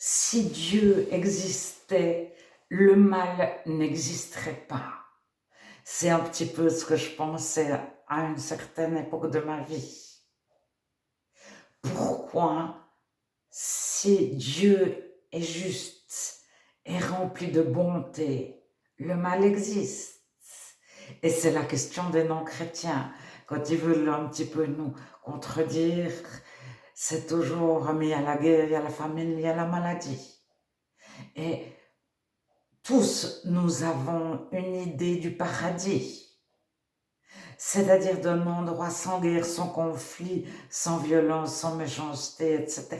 Si Dieu existait, le mal n'existerait pas. C'est un petit peu ce que je pensais à une certaine époque de ma vie. Pourquoi, si Dieu est juste et rempli de bonté, le mal existe? Et c'est la question des non-chrétiens. Quand ils veulent un petit peu nous contredire, c'est toujours mais il y a la guerre, il y a la famine, il y a la maladie. Et tous, nous avons une idée du paradis, c'est-à-dire d'un endroit sans guerre, sans conflit, sans violence, sans méchanceté, etc.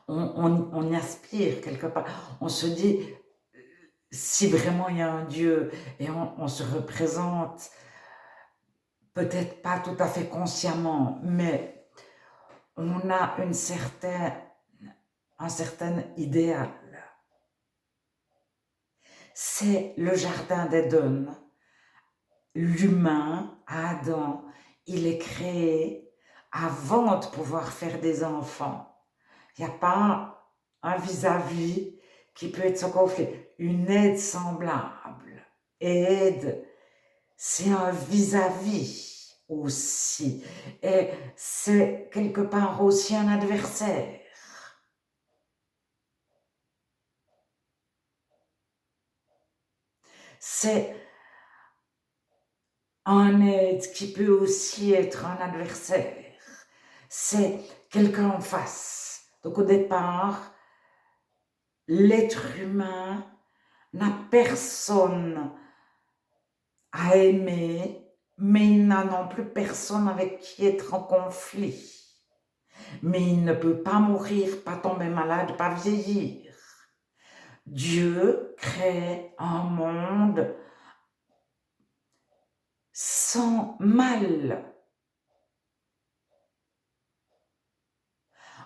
On y aspire quelque part. On se dit, si vraiment il y a un Dieu, et on se représente, peut-être pas tout à fait consciemment, mais on a un certain idéal. C'est le jardin d'Éden. L'humain, Adam, il est créé avant de pouvoir faire des enfants. Il n'y a pas un vis-à-vis qui peut être sans conflit, une aide semblable. Et aide, c'est un vis-à-vis aussi. Et c'est quelque part aussi un adversaire. C'est un aide qui peut aussi être un adversaire. C'est quelqu'un en face. Donc au départ, l'être humain n'a personne à aimer, mais il n'a non plus personne avec qui être en conflit. Mais il ne peut pas mourir, pas tomber malade, pas vieillir. Dieu crée un monde sans mal.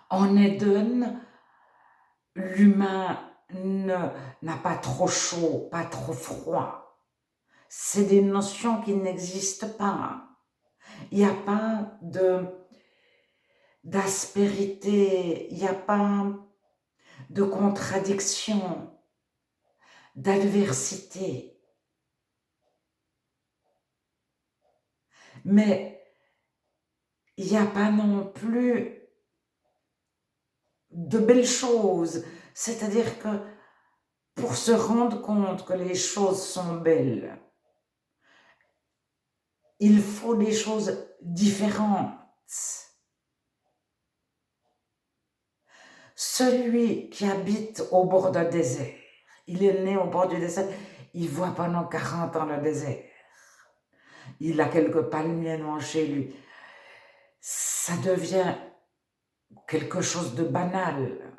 En Éden, l'humain n'a pas trop chaud, pas trop froid. C'est des notions qui n'existent pas. Il n'y a pas d'aspérité, il n'y a pas de contradiction, d'adversité. Mais il n'y a pas non plus de belles choses. C'est-à-dire que pour se rendre compte que les choses sont belles, il faut des choses différentes. Celui qui habite au bord d'un désert, il est né au bord du désert, il voit pendant 40 ans le désert. Il a quelques palmiers noirs chez lui. Ça devient quelque chose de banal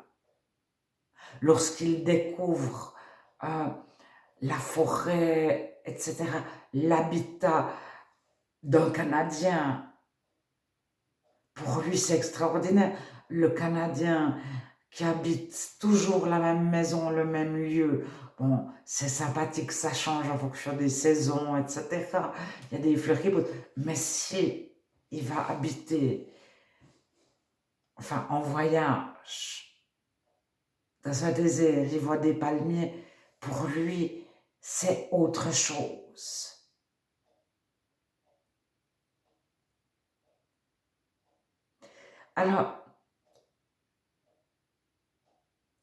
lorsqu'il découvre la forêt, etc., l'habitat d'un Canadien. Pour lui, c'est extraordinaire. Le Canadien qui habite toujours la même maison, le même lieu. Bon, c'est sympathique, ça change en fonction des saisons, etc. Il y a des fleurs qui poussent. Mais si il va habiter, enfin, en voyage, dans un désert, il voit des palmiers, pour lui, c'est autre chose. Alors,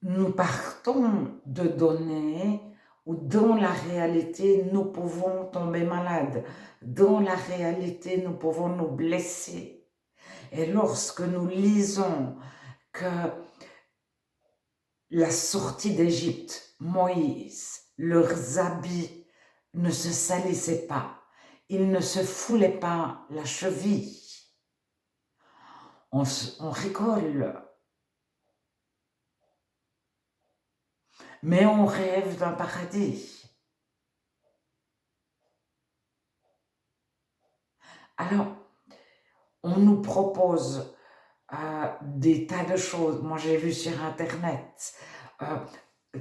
nous partons de données où dans la réalité, nous pouvons tomber malades. Dans la réalité, nous pouvons nous blesser. Et lorsque nous lisons que la sortie d'Égypte, Moïse, leurs habits ne se salissaient pas, ils ne se foulaient pas la cheville, on rigole. Mais on rêve d'un paradis. Alors, on nous propose des tas de choses. Moi, j'ai vu sur Internet,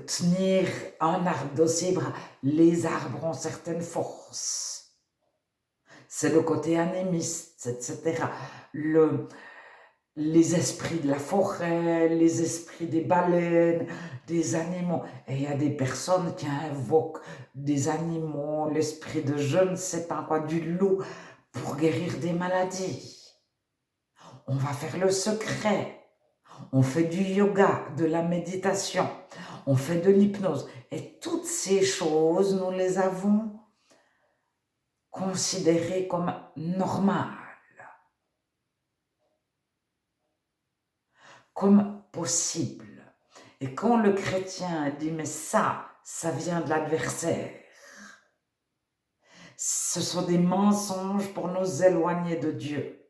tenir un arbre d'aussi bras. Les arbres ont certaines forces. C'est le côté animiste, etc. les esprits de la forêt, les esprits des baleines, des animaux. Et il y a des personnes qui invoquent des animaux, l'esprit de je ne sais pas quoi, du loup, pour guérir des maladies. On va faire le secret. On fait du yoga, de la méditation, on fait de l'hypnose. Et toutes ces choses, nous les avons considérées comme normales, comme possibles. Et quand le chrétien dit, mais ça vient de l'adversaire, ce sont des mensonges pour nous éloigner de Dieu.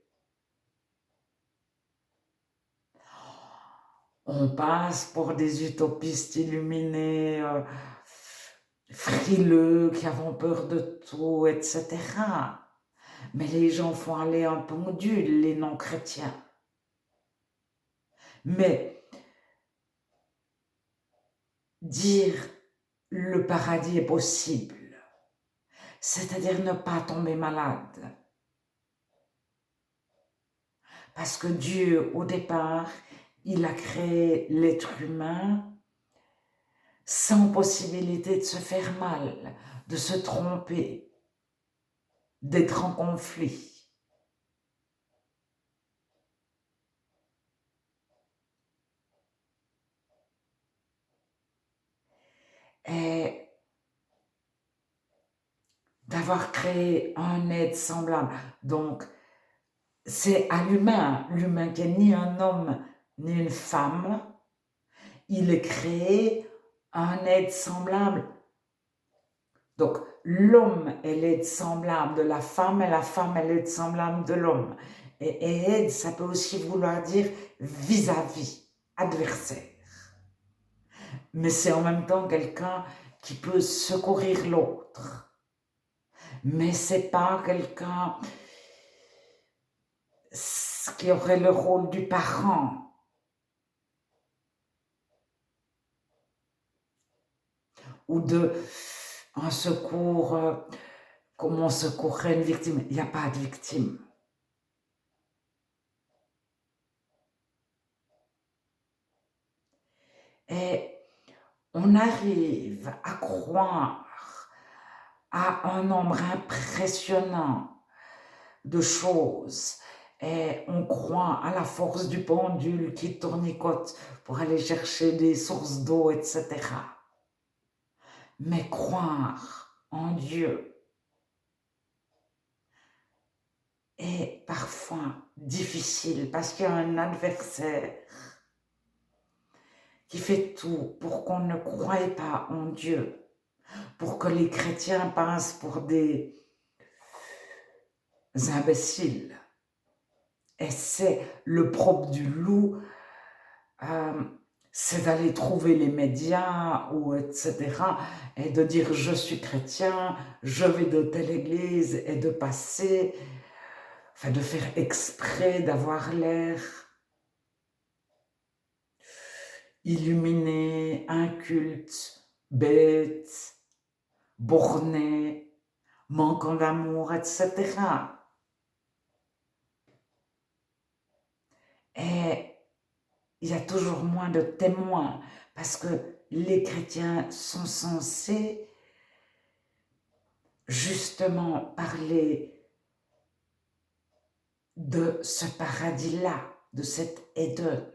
On passe pour des utopistes illuminés, frileux, qui avons peur de tout, etc. Mais les gens font aller un pendule, les non-chrétiens. Mais dire le paradis est possible, c'est-à-dire ne pas tomber malade. Parce que Dieu, au départ, il a créé l'être humain sans possibilité de se faire mal, de se tromper, d'être en conflit. Et d'avoir créé un être semblable. Donc, c'est à l'humain, l'humain qui n'est ni un homme ni une femme, il est créé un être semblable. Donc, l'homme est l'être semblable de la femme et la femme est l'être semblable de l'homme. Et aide, ça peut aussi vouloir dire vis-à-vis, adversaire. Mais c'est en même temps quelqu'un qui peut secourir l'autre. Mais c'est pas quelqu'un qui aurait le rôle du parent. Ou de un secours, comme on secourrait une victime. Il n'y a pas de victime. Et on arrive à croire à un nombre impressionnant de choses. Et on croit à la force du pendule qui tournicote pour aller chercher des sources d'eau, etc. Mais croire en Dieu est parfois difficile parce qu'il y a un adversaire qui fait tout pour qu'on ne croie pas en Dieu, pour que les chrétiens passent pour des imbéciles. Et c'est le propre du loup, c'est d'aller trouver les médias ou etc. et de dire je suis chrétien, je vais de telle église et de passer, enfin de faire exprès d'avoir l'air illuminé, inculte, bête, borné, manquant d'amour, etc. Et il y a toujours moins de témoins parce que les chrétiens sont censés justement parler de ce paradis-là, de cet Éden.